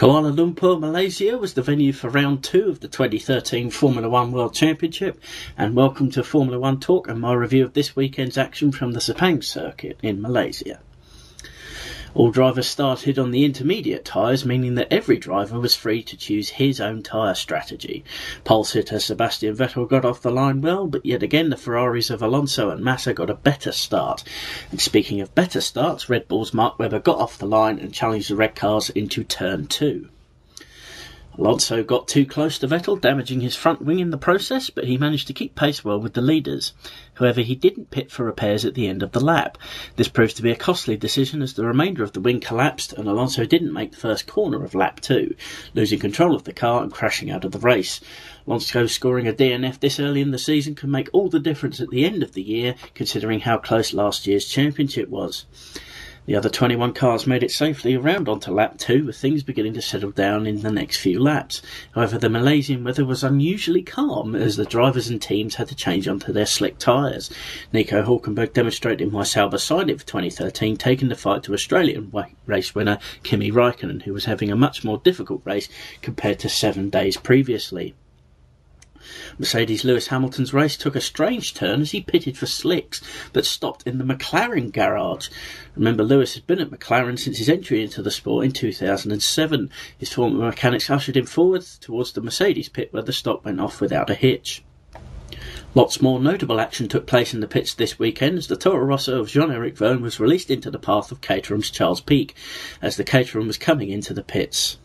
Kuala Lumpur, Malaysia was the venue for round 2 of the 2013 Formula 1 World Championship, and welcome to Formula 1 Talk and my review of this weekend's action from the Sepang Circuit in Malaysia. All drivers started on the intermediate tyres, meaning that every driver was free to choose his own tyre strategy. Pole sitter Sebastian Vettel got off the line well, but yet again the Ferraris of Alonso and Massa got a better start. And speaking of better starts, Red Bull's Mark Webber got off the line and challenged the red cars into turn 2. Alonso got too close to Vettel, damaging his front wing in the process, but he managed to keep pace well with the leaders. However, he didn't pit for repairs at the end of the lap. This proved to be a costly decision as the remainder of the wing collapsed and Alonso didn't make the first corner of lap 2, losing control of the car and crashing out of the race. Alonso scoring a DNF this early in the season can make all the difference at the end of the year, considering how close last year's championship was. The other 21 cars made it safely around onto lap 2, with things beginning to settle down in the next few laps. However, the Malaysian weather was unusually calm as the drivers and teams had to change onto their slick tyres. Nico Hulkenberg demonstrated why Sauber signed it for 2013, taking the fight to Australian race winner Kimi Raikkonen, who was having a much more difficult race compared to 7 days previously. Mercedes' Lewis Hamilton's race took a strange turn as he pitted for slicks, but stopped in the McLaren garage. Remember, Lewis had been at McLaren since his entry into the sport in 2007. His former mechanics ushered him forward towards the Mercedes pit where the stop went off without a hitch. Lots more notable action took place in the pits this weekend as the Toro Rosso of Jean-Eric Vergne was released into the path of Caterham's Charles Pic as the Caterham was coming into the pits.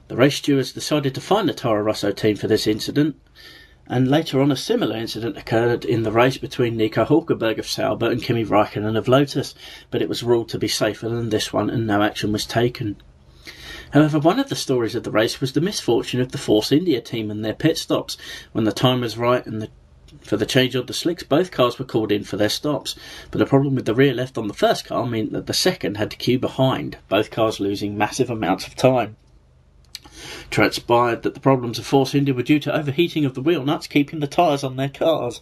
The race stewards decided to fine the Toro Rosso team for this incident, and later on a similar incident occurred in the race between Nico Hulkenberg of Sauber and Kimi Raikkonen of Lotus, but it was ruled to be safer than this one and no action was taken. However, one of the stories of the race was the misfortune of the Force India team and their pit stops. When the time was right and for the change of the slicks, both cars were called in for their stops, but the problem with the rear left on the first car meant that the second had to queue behind, both cars losing massive amounts of time. Transpired that the problems of Force India were due to overheating of the wheel nuts keeping the tyres on their cars.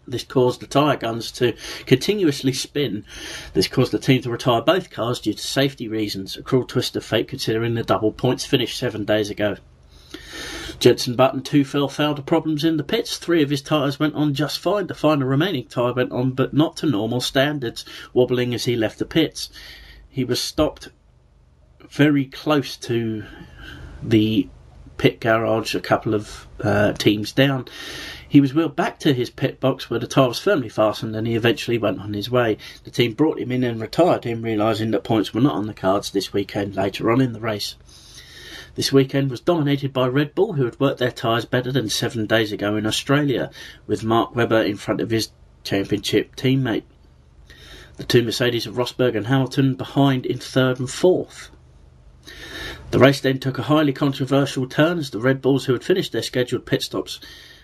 This caused the tyre guns to continuously spin. This caused the team to retire both cars due to safety reasons, a cruel twist of fate considering the double points finish 7 days ago. Jenson Button too fell foul to problems in the pits. 3 of his tyres went on just fine. The final remaining tyre went on, but not to normal standards, wobbling as he left the pits. He was stopped very close to the pit garage, a couple of teams down. He was wheeled back to his pit box where the tyre was firmly fastened and he eventually went on his way. The team brought him in and retired him, realising that points were not on the cards this weekend later on in the race. This weekend was dominated by Red Bull, who had worked their tyres better than 7 days ago in Australia, with Mark Webber in front of his championship teammate. The two Mercedes of Rosberg and Hamilton behind in 3rd and 4th. The race then took a highly controversial turn as the Red Bulls, who had finished their scheduled pit stops,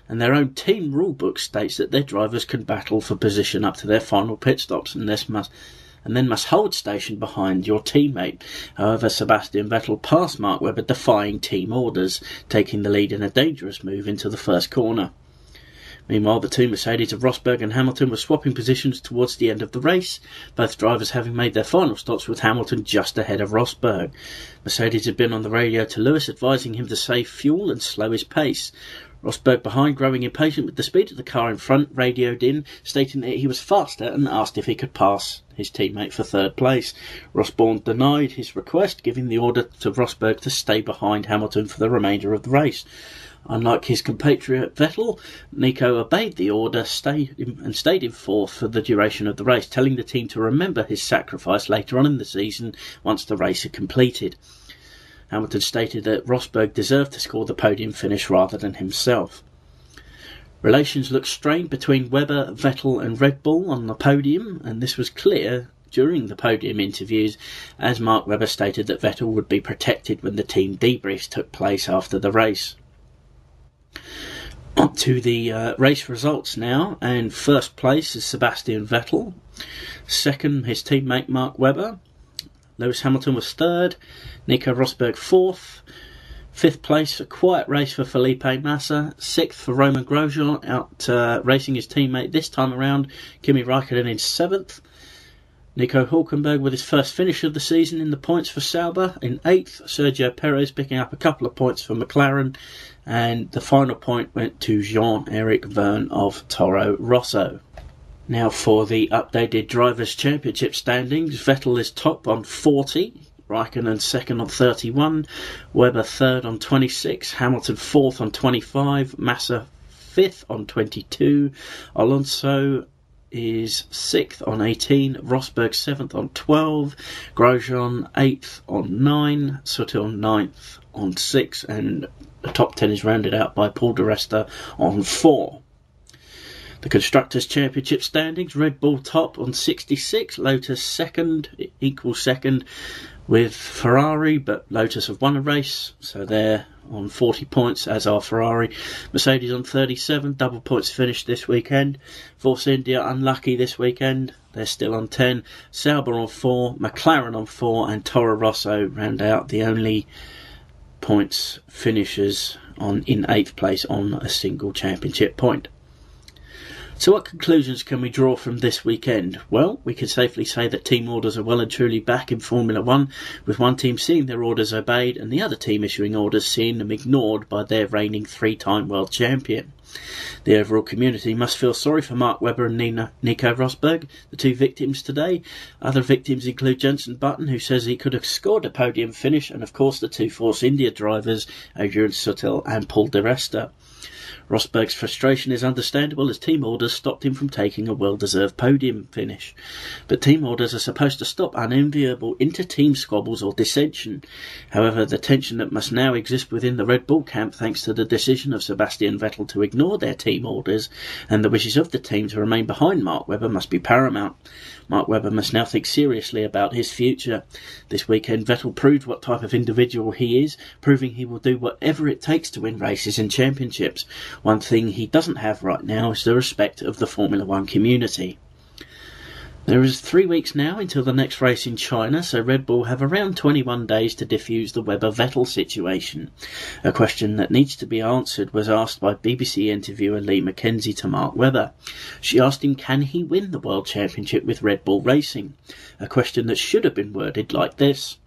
and their own team rulebook states that their drivers can battle for position up to their final pit stops and then must hold station behind your teammate. However, Sebastian Vettel passed Mark Webber, defying team orders, taking the lead in a dangerous move into the first corner. Meanwhile, the two Mercedes of Rosberg and Hamilton were swapping positions towards the end of the race, both drivers having made their final stops with Hamilton just ahead of Rosberg. Mercedes had been on the radio to Lewis advising him to save fuel and slow his pace. Rosberg behind, growing impatient with the speed of the car in front, radioed in, stating that he was faster and asked if he could pass his teammate for 3rd place. Rosberg denied his request, giving the order to Rosberg to stay behind Hamilton for the remainder of the race. Unlike his compatriot Vettel, Nico obeyed the order stayed in 4th for the duration of the race, telling the team to remember his sacrifice later on in the season once the race had completed. Hamilton stated that Rosberg deserved to score the podium finish rather than himself. Relations looked strained between Webber, Vettel and Red Bull on the podium, and this was clear during the podium interviews as Mark Webber stated that Vettel would be protected when the team debriefs took place after the race. On to the race results now, and 1st place is Sebastian Vettel. 2nd, his teammate Mark Webber. Lewis Hamilton was 3rd. Nico Rosberg 4th. 5th place, a quiet race for Felipe Massa. 6th for Romain Grosjean, out racing his teammate this time around, Kimi Raikkonen in 7th. Nico Hülkenberg with his first finish of the season in the points for Sauber in 8th. Sergio Perez picking up a couple of points for McLaren. And the final point went to Jean-Eric Vergne of Toro Rosso. Now for the updated Drivers' Championship standings. Vettel is top on 40. Raikkonen second on 31. Webber third on 26. Hamilton fourth on 25. Massa fifth on 22. Alonso is 6th on 18, Rosberg 7th on 12, Grosjean 8th on 9, Sutil 9th on 6, and the top 10 is rounded out by Paul di Resta on 4. The Constructors' Championship standings, Red Bull top on 66, Lotus second, equal second with Ferrari, but Lotus have won a race, so they're on 40 points, as are Ferrari. Mercedes on 37, double points finished this weekend. Force India unlucky this weekend, they're still on 10. Sauber on 4, McLaren on 4, and Toro Rosso round out the only points finishers in 8th place on a single championship point. So what conclusions can we draw from this weekend? Well, we can safely say that team orders are well and truly back in Formula 1, with one team seeing their orders obeyed and the other team issuing orders seeing them ignored by their reigning 3-time world champion. The overall community must feel sorry for Mark Webber and Nico Rosberg, the two victims today. Other victims include Jenson Button, who says he could have scored a podium finish, and of course the two Force India drivers, Adrian Sutil and Paul di Resta. Rosberg's frustration is understandable, as team orders stopped him from taking a well-deserved podium finish. But team orders are supposed to stop unenviable inter-team squabbles or dissension. However, the tension that must now exist within the Red Bull camp, thanks to the decision of Sebastian Vettel to ignore their team orders and the wishes of the team to remain behind Mark Webber, must be paramount. Mark Webber must now think seriously about his future. This weekend, Vettel proved what type of individual he is, proving he will do whatever it takes to win races and championships. One thing he doesn't have right now is the respect of the Formula 1 community. There is 3 weeks now until the next race in China, so Red Bull have around 21 days to defuse the Webber-Vettel situation. A question that needs to be answered was asked by BBC interviewer Lee Mackenzie to Mark Webber. She asked him, can he win the World Championship with Red Bull Racing? A question that should have been worded like this: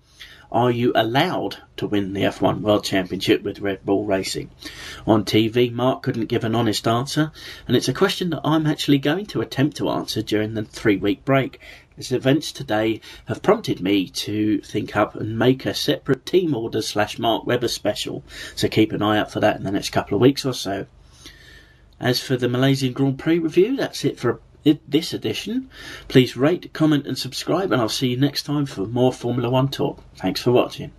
are you allowed to win the F1 World Championship with Red Bull Racing? On TV, Mark couldn't give an honest answer, and it's a question that I'm actually going to attempt to answer during the 3-week break, as events today have prompted me to think up and make a separate team orders / Mark Webber special, so keep an eye out for that in the next couple of weeks or so. As for the Malaysian Grand Prix review, that's it for this edition. Please rate, comment and subscribe, and I'll see you next time for more Formula 1 talk. Thanks for watching.